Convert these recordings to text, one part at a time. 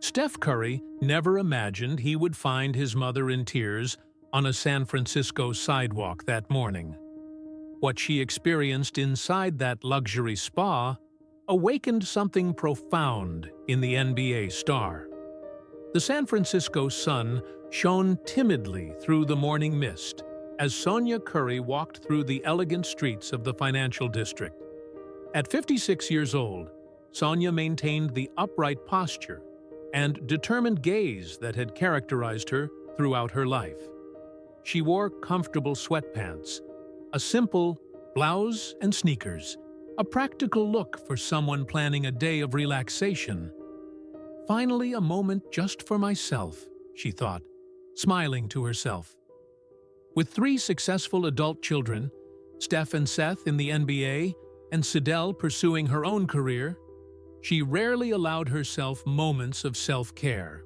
Steph Curry never imagined he would find his mother in tears on a San Francisco sidewalk that morning. What she experienced inside that luxury spa awakened something profound in the NBA star. The San Francisco sun shone timidly through the morning mist as Sonia Curry walked through the elegant streets of the financial district. At 56 years old, Sonia maintained the upright posture and determined gaze that had characterized her throughout her life. She wore comfortable sweatpants, a simple blouse and sneakers, a practical look for someone planning a day of relaxation. Finally, a moment just for myself, she thought, smiling to herself. With 3 successful adult children, Steph and Seth in the NBA, and Sidel pursuing her own career, she rarely allowed herself moments of self-care.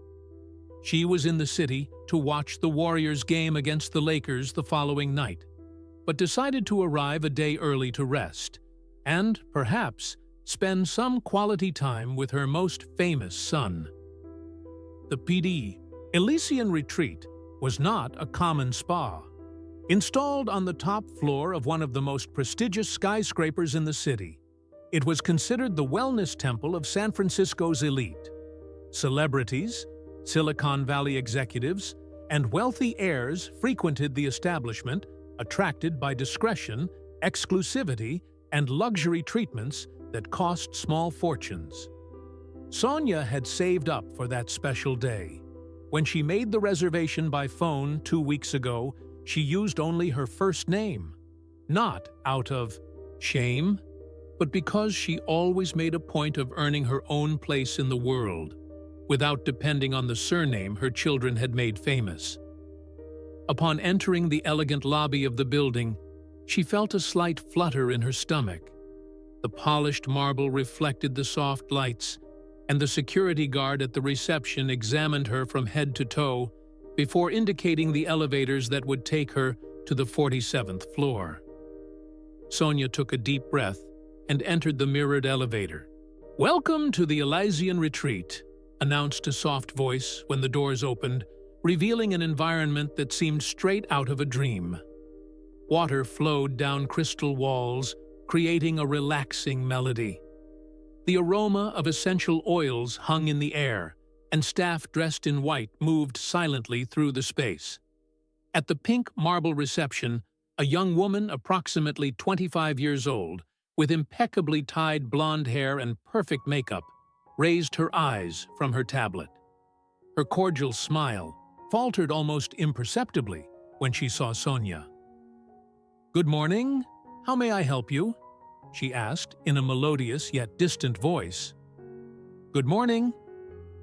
She was in the city to watch the Warriors game against the Lakers the following night, but decided to arrive a day early to rest, and, perhaps, spend some quality time with her most famous son. The PD, Elysian Retreat, was not a common spa. Installed on the top floor of one of the most prestigious skyscrapers in the city, it was considered the wellness temple of San Francisco's elite. Celebrities, Silicon Valley executives, and wealthy heirs frequented the establishment, attracted by discretion, exclusivity, and luxury treatments that cost small fortunes. Sonia had saved up for that special day. When she made the reservation by phone 2 weeks ago, she used only her first name, not out of shame, but because she always made a point of earning her own place in the world, without depending on the surname her children had made famous. Upon entering the elegant lobby of the building, she felt a slight flutter in her stomach. The polished marble reflected the soft lights, and the security guard at the reception examined her from head to toe before indicating the elevators that would take her to the 47th floor. Sonia took a deep breath and entered the mirrored elevator. "Welcome to the Elysian Retreat," announced a soft voice when the doors opened, revealing an environment that seemed straight out of a dream. Water flowed down crystal walls, creating a relaxing melody. The aroma of essential oils hung in the air, and staff dressed in white moved silently through the space. At the pink marble reception, a young woman approximately 25 years old, with impeccably tied blonde hair and perfect makeup, raised her eyes from her tablet. Her cordial smile faltered almost imperceptibly when she saw Sonia. "Good morning. How may I help you?" she asked in a melodious yet distant voice. "Good morning.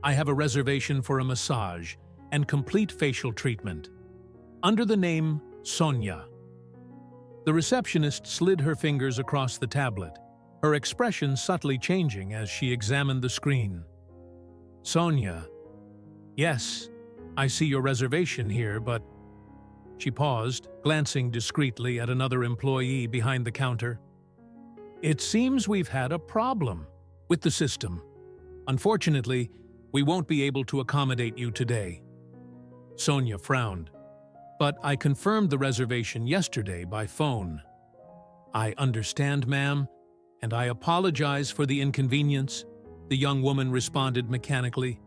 I have a reservation for a massage and complete facial treatment. Under the name Sonia." The receptionist slid her fingers across the tablet, her expression subtly changing as she examined the screen. "Sonia. Yes, I see your reservation here, but..." She paused, glancing discreetly at another employee behind the counter. "It seems we've had a problem with the system. Unfortunately, we won't be able to accommodate you today." Sonia frowned. "But I confirmed the reservation yesterday by phone." "I understand, ma'am, and I apologize for the inconvenience," the young woman responded mechanically.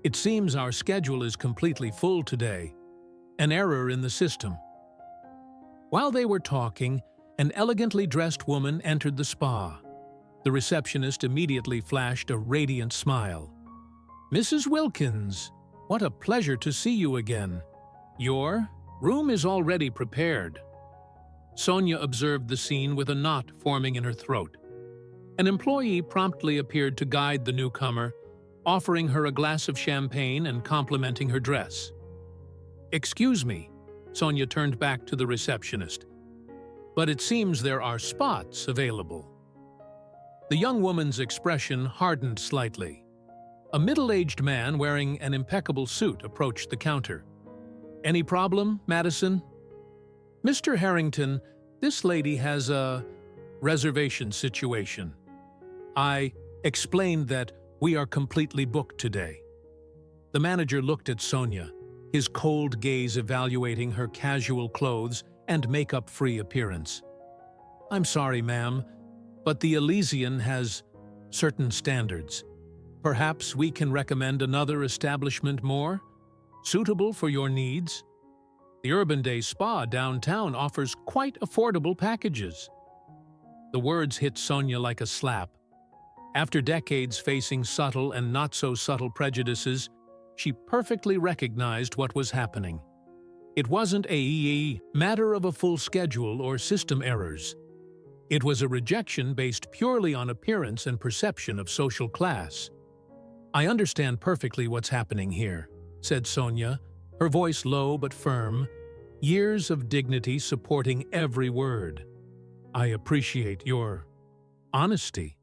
"It seems our schedule is completely full today. An error in the system." While they were talking, an elegantly dressed woman entered the spa. The receptionist immediately flashed a radiant smile. "Mrs. Wilkins, what a pleasure to see you again. Your room is already prepared." Sonia observed the scene with a knot forming in her throat. An employee promptly appeared to guide the newcomer, offering her a glass of champagne and complimenting her dress. "Excuse me," Sonia turned back to the receptionist, "but it seems there are spots available." The young woman's expression hardened slightly. A middle-aged man wearing an impeccable suit approached the counter. "Any problem, Madison?" "Mr. Harrington, this lady has a reservation situation. I explained that we are completely booked today." The manager looked at Sonia, his cold gaze evaluating her casual clothes and makeup-free appearance. "I'm sorry, ma'am, but the Elysian has certain standards. Perhaps we can recommend another establishment more suitable for your needs. The Urban Day Spa downtown offers quite affordable packages." The words hit Sonia like a slap. After decades facing subtle and not-so-subtle prejudices, she perfectly recognized what was happening. It wasn't a matter of a full schedule or system errors. It was a rejection based purely on appearance and perception of social class. "I understand perfectly what's happening here," said Sonia, her voice low but firm, years of dignity supporting every word. "I appreciate your honesty."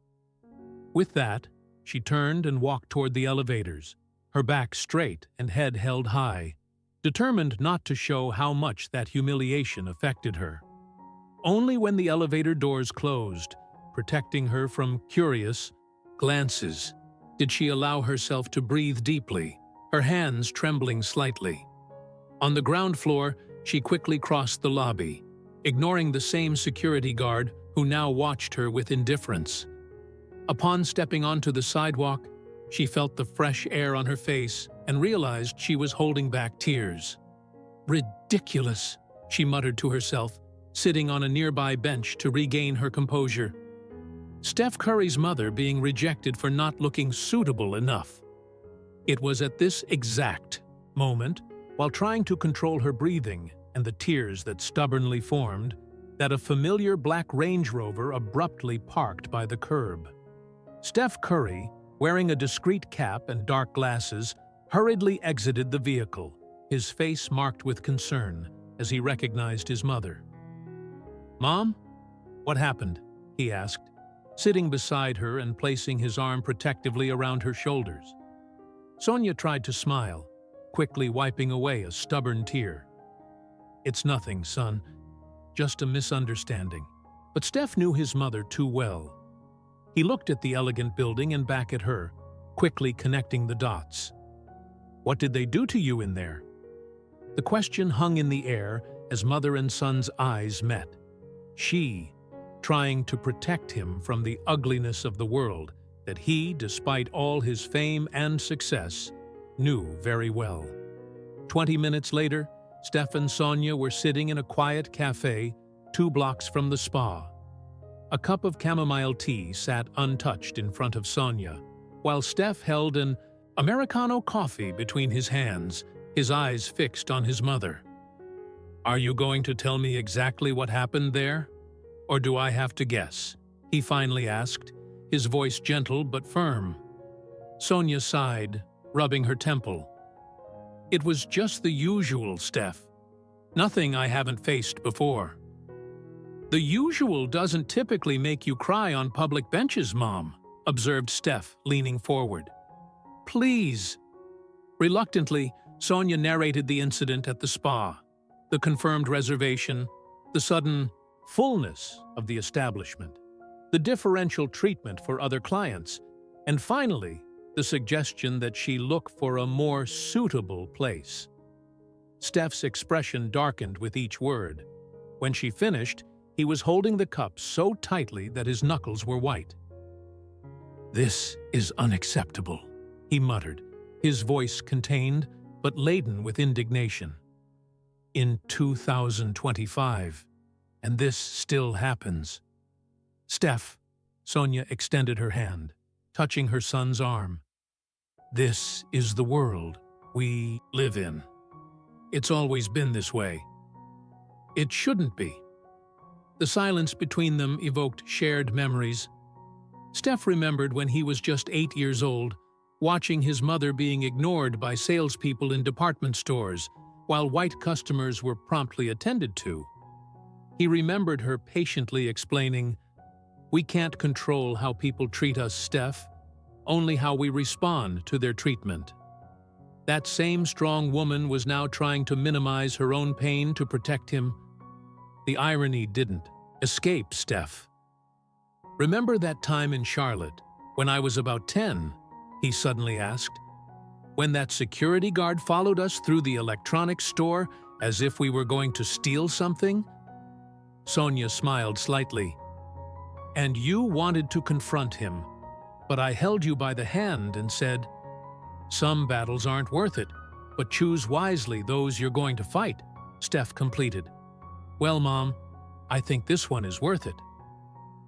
With that, she turned and walked toward the elevators, her back straight and head held high, determined not to show how much that humiliation affected her. Only when the elevator doors closed, protecting her from curious glances, did she allow herself to breathe deeply, her hands trembling slightly. On the ground floor, she quickly crossed the lobby, ignoring the same security guard who now watched her with indifference. Upon stepping onto the sidewalk, she felt the fresh air on her face and realized she was holding back tears. "Ridiculous," she muttered to herself, sitting on a nearby bench to regain her composure. Steph Curry's mother being rejected for not looking suitable enough. It was at this exact moment, while trying to control her breathing and the tears that stubbornly formed, that a familiar black Range Rover abruptly parked by the curb. Steph Curry, wearing a discreet cap and dark glasses, hurriedly exited the vehicle, his face marked with concern as he recognized his mother. "Mom? What happened?" he asked, sitting beside her and placing his arm protectively around her shoulders. Sonia tried to smile, quickly wiping away a stubborn tear. "It's nothing, son. Just a misunderstanding." But Steph knew his mother too well. He looked at the elegant building and back at her, quickly connecting the dots. "What did they do to you in there?" The question hung in the air as mother and son's eyes met. She, trying to protect him from the ugliness of the world that he, despite all his fame and success, knew very well. 20 minutes later, Steph and Sonia were sitting in a quiet cafe 2 blocks from the spa. A cup of chamomile tea sat untouched in front of Sonia, while Steph held an Americano coffee between his hands, his eyes fixed on his mother. "Are you going to tell me exactly what happened there? Or do I have to guess?" he finally asked, his voice gentle but firm. Sonia sighed, rubbing her temple. "It was just the usual, Steph. Nothing I haven't faced before." "The usual doesn't typically make you cry on public benches, Mom," observed Steph, leaning forward. "Please." Reluctantly, Sonia narrated the incident at the spa, the confirmed reservation, the sudden fullness of the establishment, the differential treatment for other clients, and finally, the suggestion that she look for a more suitable place. Steph's expression darkened with each word. When she finished, he was holding the cup so tightly that his knuckles were white. "This is unacceptable," he muttered, his voice contained but laden with indignation. "In 2025, and this still happens." "Steph," Sonia extended her hand, touching her son's arm. "This is the world we live in. It's always been this way. It shouldn't be." The silence between them evoked shared memories. Steph remembered when he was just 8 years old, watching his mother being ignored by salespeople in department stores, while white customers were promptly attended to. He remembered her patiently explaining, "We can't control how people treat us, Steph, only how we respond to their treatment." That same strong woman was now trying to minimize her own pain to protect him. The irony didn't escape Steph. "Remember that time in Charlotte, when I was about 10?" he suddenly asked. when that security guard followed us through the electronics store as if we were going to steal something?" Sonia smiled slightly. "And you wanted to confront him, but I held you by the hand and said, 'Some battles aren't worth it, but choose wisely those you're going to fight,'" Steph completed. "Well, Mom, I think this one is worth it."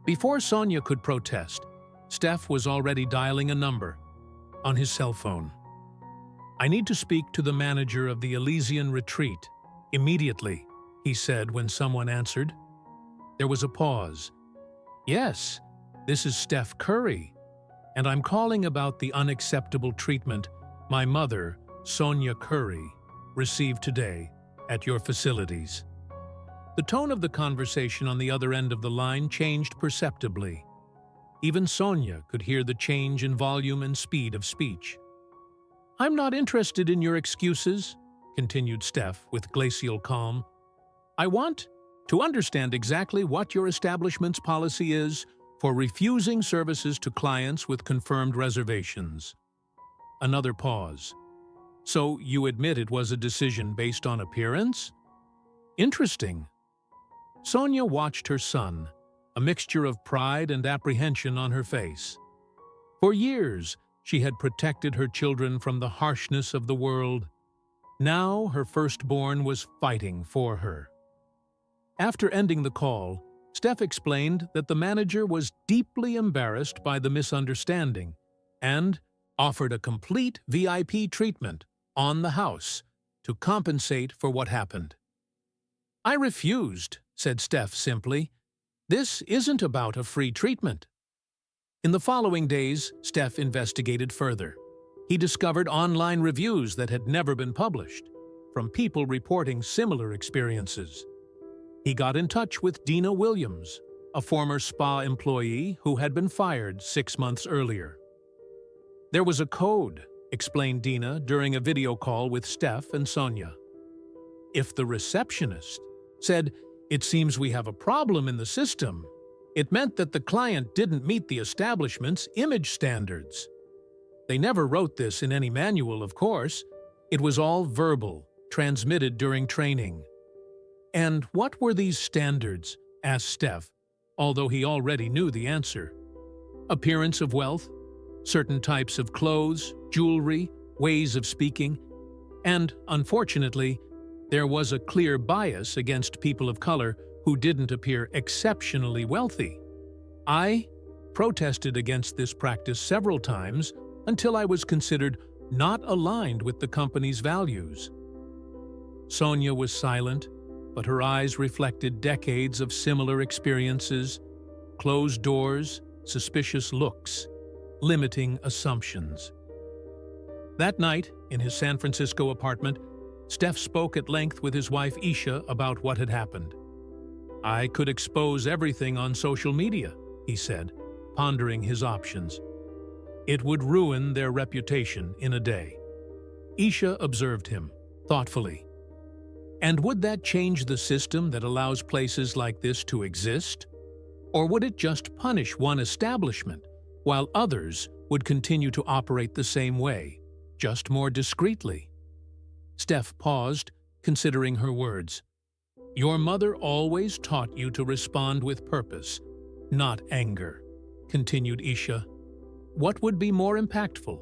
Before Sonia could protest, Steph was already dialing a number on his cell phone. "I need to speak to the manager of the Elysian retreat immediately," he said when someone answered. There was a pause. "Yes, this is Steph Curry, and I'm calling about the unacceptable treatment my mother, Sonia Curry, received today at your facilities." The tone of the conversation on the other end of the line changed perceptibly. Even Sonia could hear the change in volume and speed of speech. "I'm not interested in your excuses," continued Steph with glacial calm. "I want to understand exactly what your establishment's policy is for refusing services to clients with confirmed reservations." Another pause. "So you admit it was a decision based on appearance? Interesting." Sonia watched her son, a mixture of pride and apprehension on her face. For years, she had protected her children from the harshness of the world. Now her firstborn was fighting for her. After ending the call, Steph explained that the manager was deeply embarrassed by the misunderstanding and offered a complete VIP treatment on the house to compensate for what happened. "I refused," said Steph simply. "This isn't about a free treatment." In the following days, Steph investigated further. He discovered online reviews that had never been published, from people reporting similar experiences. He got in touch with Dina Williams, a former spa employee who had been fired 6 months earlier. "There was a code," explained Dina during a video call with Steph and Sonia. "If the receptionist said, 'It seems we have a problem in the system,' it meant that the client didn't meet the establishment's image standards. They never wrote this in any manual, of course. It was all verbal, transmitted during training." "And what were these standards?" asked Steph, although he already knew the answer. "Appearance of wealth, certain types of clothes, jewelry, ways of speaking, and, unfortunately, there was a clear bias against people of color who didn't appear exceptionally wealthy. I protested against this practice several times until I was considered not aligned with the company's values." Sonia was silent, but her eyes reflected decades of similar experiences: closed doors, suspicious looks, limiting assumptions. That night, in his San Francisco apartment, Steph spoke at length with his wife Isha about what had happened. "I could expose everything on social media," he said, pondering his options. "It would ruin their reputation in a day." Isha observed him, thoughtfully. "And would that change the system that allows places like this to exist? Or would it just punish one establishment, while others would continue to operate the same way, just more discreetly?" Steph paused, considering her words. "Your mother always taught you to respond with purpose, not anger," continued Isha. "What would be more impactful,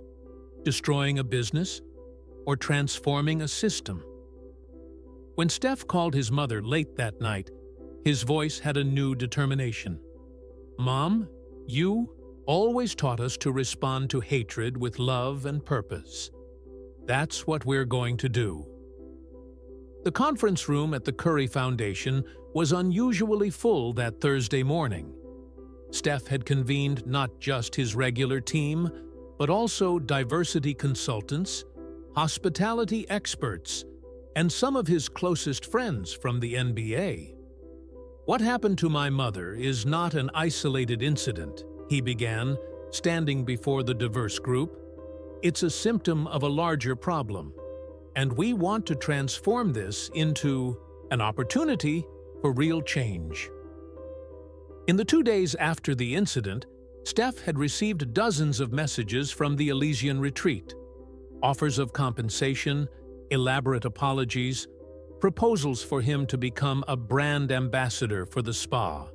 destroying a business or transforming a system?" When Steph called his mother late that night, his voice had a new determination. "Mom, you always taught us to respond to hatred with love and purpose. That's what we're going to do." The conference room at the Curry Foundation was unusually full that Thursday morning. Steph had convened not just his regular team, but also diversity consultants, hospitality experts, and some of his closest friends from the NBA. "What happened to my mother is not an isolated incident," he began, standing before the diverse group. "It's a symptom of a larger problem, and we want to transform this into an opportunity for real change." In the 2 days after the incident, Steph had received dozens of messages from the Elysian retreat. offers of compensation, elaborate apologies, proposals for him to become a brand ambassador for the spa.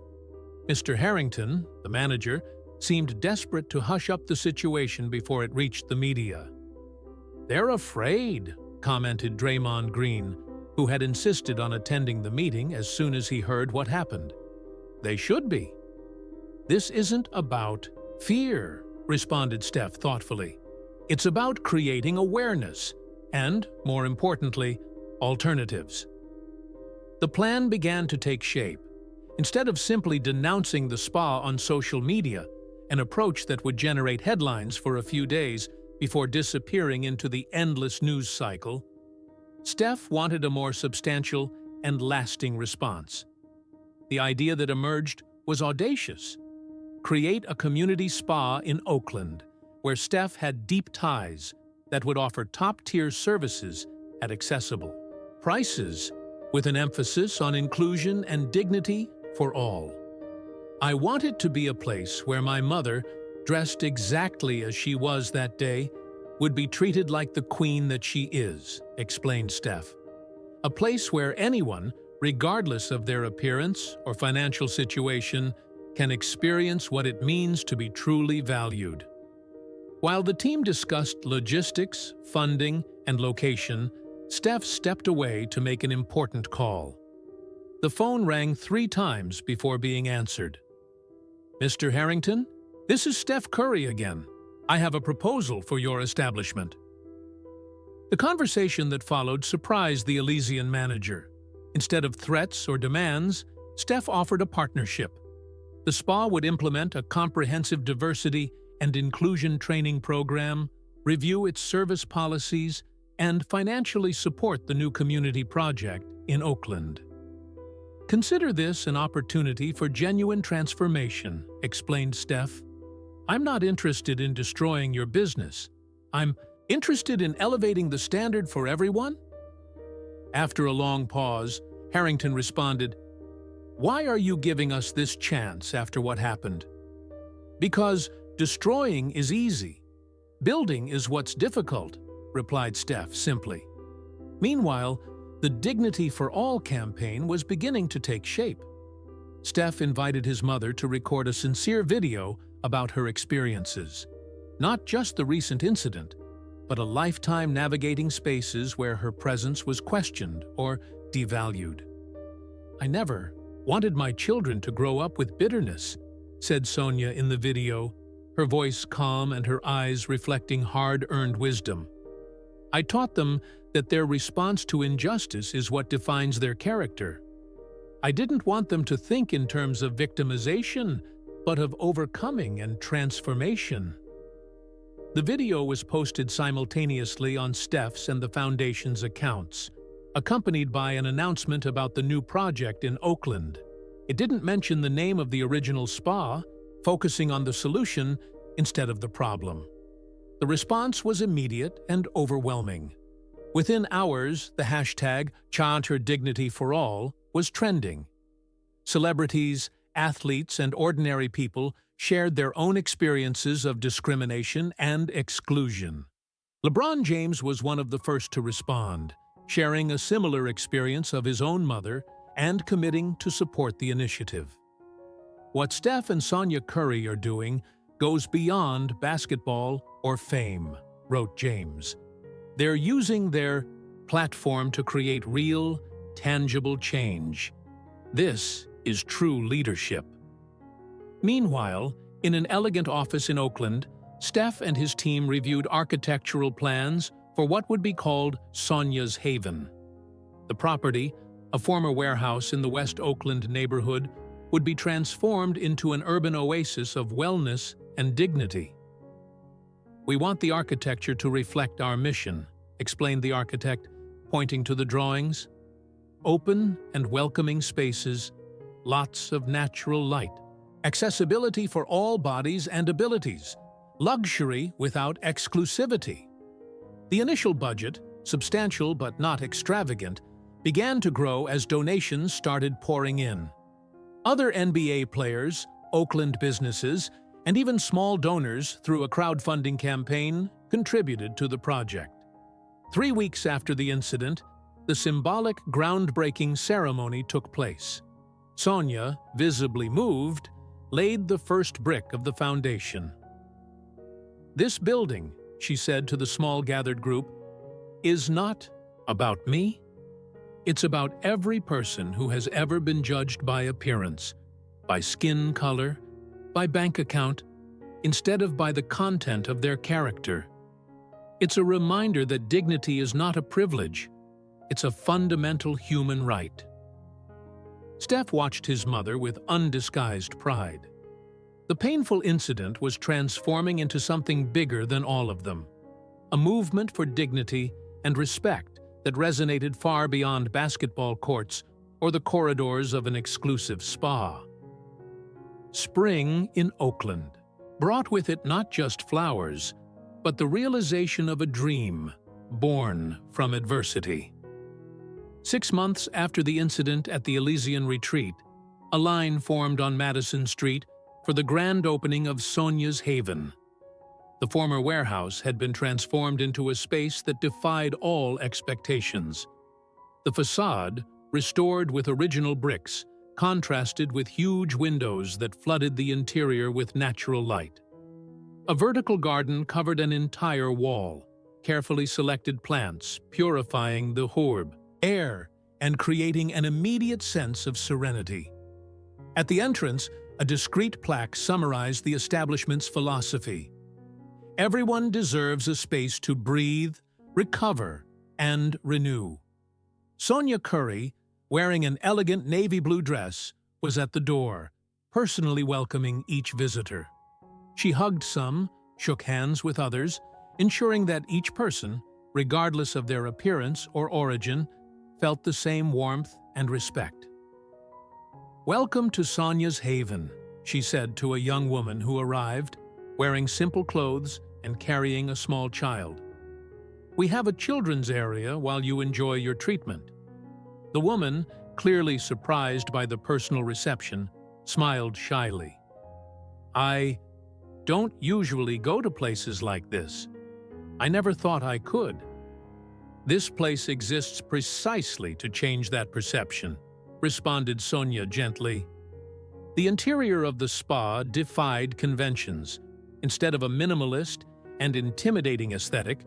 Mr. Harrington, the manager, seemed desperate to hush up the situation before it reached the media. "They're afraid," commented Draymond Green, who had insisted on attending the meeting as soon as he heard what happened. "They should be." "This isn't about fear," responded Steph thoughtfully. "It's about creating awareness and, more importantly, alternatives." The plan began to take shape. Instead of simply denouncing the spa on social media, an approach that would generate headlines for a few days before disappearing into the endless news cycle, Steph wanted a more substantial and lasting response. The idea that emerged was audacious. Create a community spa in Oakland, where Steph had deep ties that would offer top-tier services at accessible prices, with an emphasis on inclusion and dignity for all. "I want it to be a place where my mother, dressed exactly as she was that day, would be treated like the queen that she is," explained Steph. "A place where anyone, regardless of their appearance or financial situation, can experience what it means to be truly valued." While the team discussed logistics, funding, and location, Steph stepped away to make an important call. The phone rang 3 times before being answered. "Mr. Harrington, this is Steph Curry again. I have a proposal for your establishment." The conversation that followed surprised the Elysian manager. Instead of threats or demands, Steph offered a partnership. The spa would implement a comprehensive diversity and inclusion training program, review its service policies, and financially support the new community project in Oakland. "Consider this an opportunity for genuine transformation," explained Steph. "I'm not interested in destroying your business. I'm interested in elevating the standard for everyone." After a long pause, Harrington responded, "Why are you giving us this chance after what happened?" "Because destroying is easy. Building is what's difficult," replied Steph simply. Meanwhile, the Dignity for All campaign was beginning to take shape. Steph invited his mother to record a sincere video about her experiences. Not just the recent incident, but a lifetime navigating spaces where her presence was questioned or devalued. "I never wanted my children to grow up with bitterness," said Sonia in the video, her voice calm and her eyes reflecting hard-earned wisdom. "I taught them that their response to injustice is what defines their character. I didn't want them to think in terms of victimization, but of overcoming and transformation." The video was posted simultaneously on Steph's and the Foundation's accounts, accompanied by an announcement about the new project in Oakland. It didn't mention the name of the original spa, focusing on the solution instead of the problem. The response was immediate and overwhelming. Within hours, the hashtag #ChanterDignityForAll was trending. Celebrities, athletes, and ordinary people shared their own experiences of discrimination and exclusion. LeBron James was one of the first to respond, sharing a similar experience of his own mother and committing to support the initiative. "What Steph and Sonia Curry are doing goes beyond basketball or fame," wrote James. "They're using their platform to create real, tangible change. This is true leadership." Meanwhile, in an elegant office in Oakland, Steph and his team reviewed architectural plans for what would be called Sonia's Haven. The property, a former warehouse in the West Oakland neighborhood, would be transformed into an urban oasis of wellness and dignity. "We want the architecture to reflect our mission," explained the architect, pointing to the drawings. "Open and welcoming spaces, lots of natural light, accessibility for all bodies and abilities, luxury without exclusivity." The initial budget, substantial but not extravagant, began to grow as donations started pouring in. Other NBA players, Oakland businesses, and even small donors through a crowdfunding campaign contributed to the project. 3 weeks after the incident, the symbolic groundbreaking ceremony took place. Sonia, visibly moved, laid the first brick of the foundation. "This building," she said to the small gathered group, "is not about me. It's about every person who has ever been judged by appearance, by skin color, by bank account, instead of by the content of their character. It's a reminder that dignity is not a privilege. It's a fundamental human right." Steph watched his mother with undisguised pride. The painful incident was transforming into something bigger than all of them, a movement for dignity and respect that resonated far beyond basketball courts or the corridors of an exclusive spa. Spring in Oakland brought with it not just flowers, but the realization of a dream born from adversity. 6 months after the incident at the Elysian Retreat, a line formed on Madison Street for the grand opening of Sonia's Haven. The former warehouse had been transformed into a space that defied all expectations. The facade, restored with original bricks, contrasted with huge windows that flooded the interior with natural light. A vertical garden covered an entire wall, carefully selected plants purifying the air and creating an immediate sense of serenity. At the entrance, a discreet plaque summarized the establishment's philosophy. Everyone deserves a space to breathe, recover, and renew. Sonia Curry, wearing an elegant navy blue dress, was at the door, personally welcoming each visitor. She hugged some, shook hands with others, ensuring that each person, regardless of their appearance or origin, felt the same warmth and respect. "Welcome to Sonia's Haven," she said to a young woman who arrived, wearing simple clothes and carrying a small child. "We have a children's area while you enjoy your treatment." The woman, clearly surprised by the personal reception, smiled shyly. "I don't usually go to places like this. I never thought I could." "This place exists precisely to change that perception," responded Sonia gently. The interior of the spa defied conventions. Instead of a minimalist and intimidating aesthetic,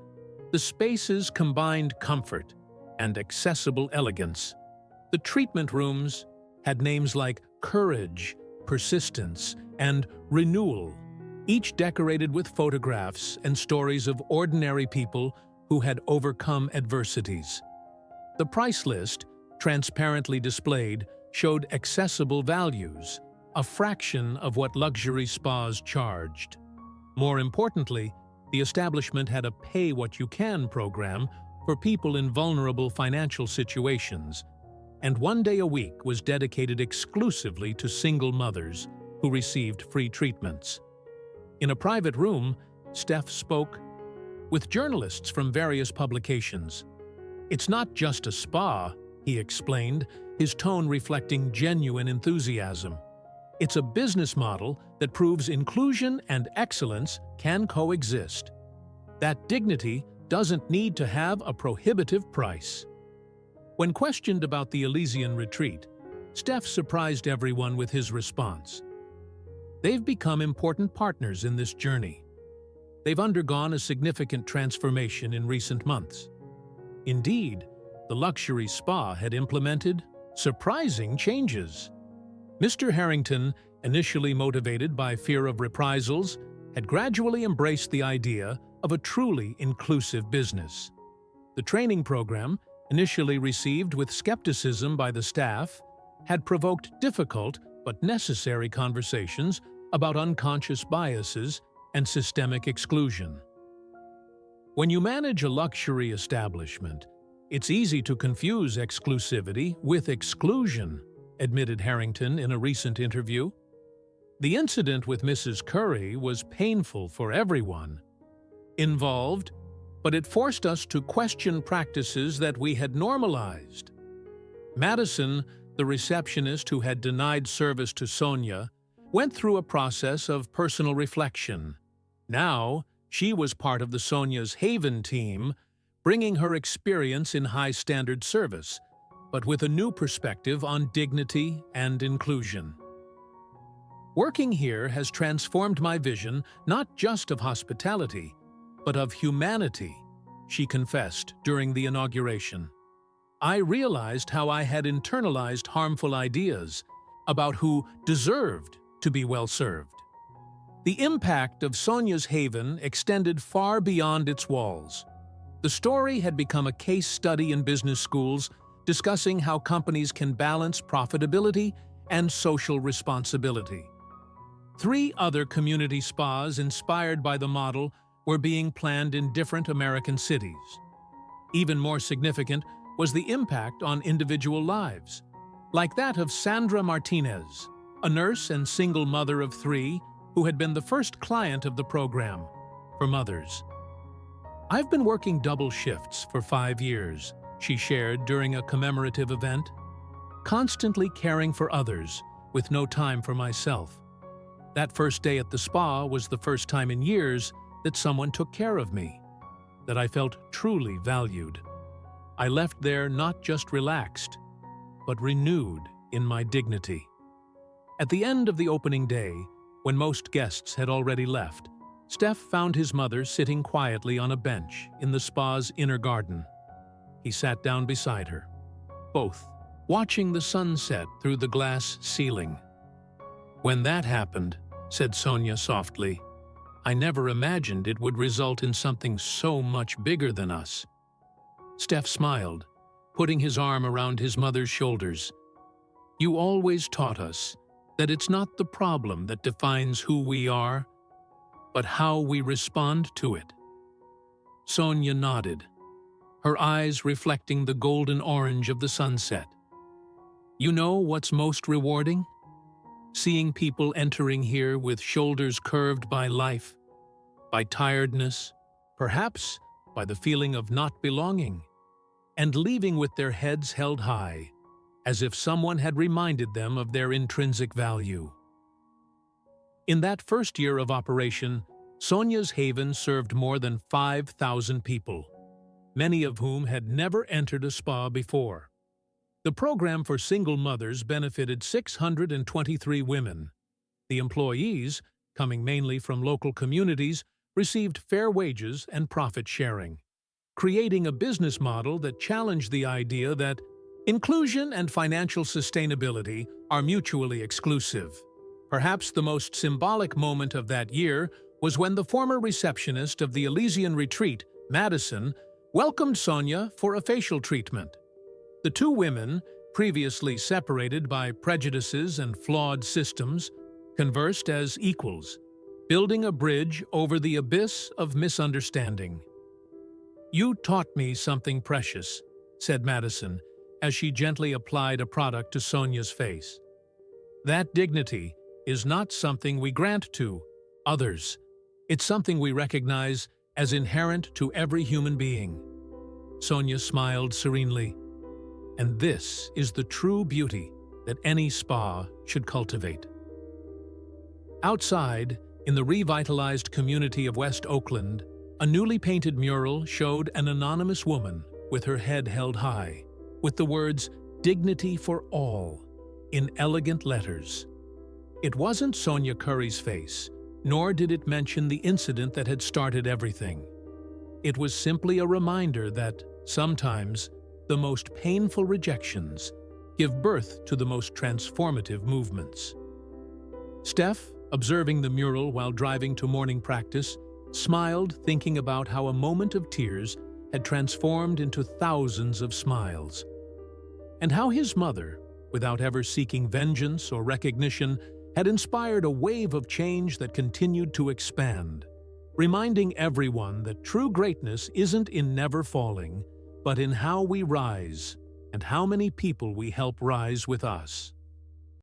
the spaces combined comfort and accessible elegance. The treatment rooms had names like Courage, Persistence, and Renewal, each decorated with photographs and stories of ordinary people who had overcome adversities. The price list, transparently displayed, showed accessible values, a fraction of what luxury spas charged. More importantly, the establishment had a pay-what-you-can program for people in vulnerable financial situations, and 1 day a week was dedicated exclusively to single mothers who received free treatments. In a private room, Steph spoke with journalists from various publications. "It's not just a spa," he explained, his tone reflecting genuine enthusiasm. "It's a business model that proves inclusion and excellence can coexist. That dignity doesn't need to have a prohibitive price." When questioned about the Elysian Retreat, Steph surprised everyone with his response. "They've become important partners in this journey. They've undergone a significant transformation in recent months. Indeed, the luxury spa had implemented surprising changes." Mr. Harrington, initially motivated by fear of reprisals, had gradually embraced the idea of a truly inclusive business. The training program, initially received with skepticism by the staff, had provoked difficult but necessary conversations about unconscious biases and systemic exclusion. When you manage a luxury establishment, it's easy to confuse exclusivity with exclusion, admitted Harrington in a recent interview. The incident with Mrs. Curry was painful for everyone involved, but it forced us to question practices that we had normalized. Madison, the receptionist who had denied service to Sonia, went through a process of personal reflection. Now, she was part of the Sonia's Haven team, bringing her experience in high-standard service, but with a new perspective on dignity and inclusion. Working here has transformed my vision not just of hospitality, but of humanity, she confessed during the inauguration. I realized how I had internalized harmful ideas about who deserved to be well served. The impact of Sonia's haven extended far beyond its walls. The story had become a case study in business schools, discussing how companies can balance profitability and social responsibility. 3 other community spas inspired by the model were being planned in different American cities. Even more significant was the impact on individual lives, like that of Sandra Martinez, a nurse and single mother of 3 who had been the first client of the program for mothers. "I've been working double shifts for 5 years," she shared during a commemorative event, "constantly caring for others with no time for myself. That first day at the spa was the first time in years that someone took care of me, that I felt truly valued. I left there not just relaxed, but renewed in my dignity." At the end of the opening day, when most guests had already left, Steph found his mother sitting quietly on a bench in the spa's inner garden. He sat down beside her, both watching the sunset through the glass ceiling. "When that happened," said Sonia softly, "I never imagined it would result in something so much bigger than us." Steph smiled, putting his arm around his mother's shoulders. "You always taught us that it's not the problem that defines who we are, but how we respond to it." Sonia nodded, her eyes reflecting the golden orange of the sunset. "You know what's most rewarding? Seeing people entering here with shoulders curved by life, by tiredness, perhaps by the feeling of not belonging, and leaving with their heads held high, as if someone had reminded them of their intrinsic value." In that first year of operation, Sonia's Haven served more than 5,000 people, many of whom had never entered a spa before. The program for single mothers benefited 623 women. The employees, coming mainly from local communities, received fair wages and profit sharing, creating a business model that challenged the idea that inclusion and financial sustainability are mutually exclusive. Perhaps the most symbolic moment of that year was when the former receptionist of the Elysian retreat, Madison, welcomed Sonia for a facial treatment. The 2 women, previously separated by prejudices and flawed systems, conversed as equals, building a bridge over the abyss of misunderstanding. "You taught me something precious," said Madison, as she gently applied a product to Sonia's face. "That dignity is not something we grant to others. It's something we recognize as inherent to every human being." Sonia smiled serenely. "And this is the true beauty that any spa should cultivate." Outside, in the revitalized community of West Oakland, a newly painted mural showed an anonymous woman with her head held high, with the words "Dignity for All" in elegant letters. It wasn't Sonia Curry's face, nor did it mention the incident that had started everything. It was simply a reminder that, sometimes, the most painful rejections give birth to the most transformative movements. Steph, observing the mural while driving to morning practice, smiled thinking about how a moment of tears had transformed into thousands of smiles, and how his mother, without ever seeking vengeance or recognition, had inspired a wave of change that continued to expand, reminding everyone that true greatness isn't in never falling, but in how we rise and how many people we help rise with us.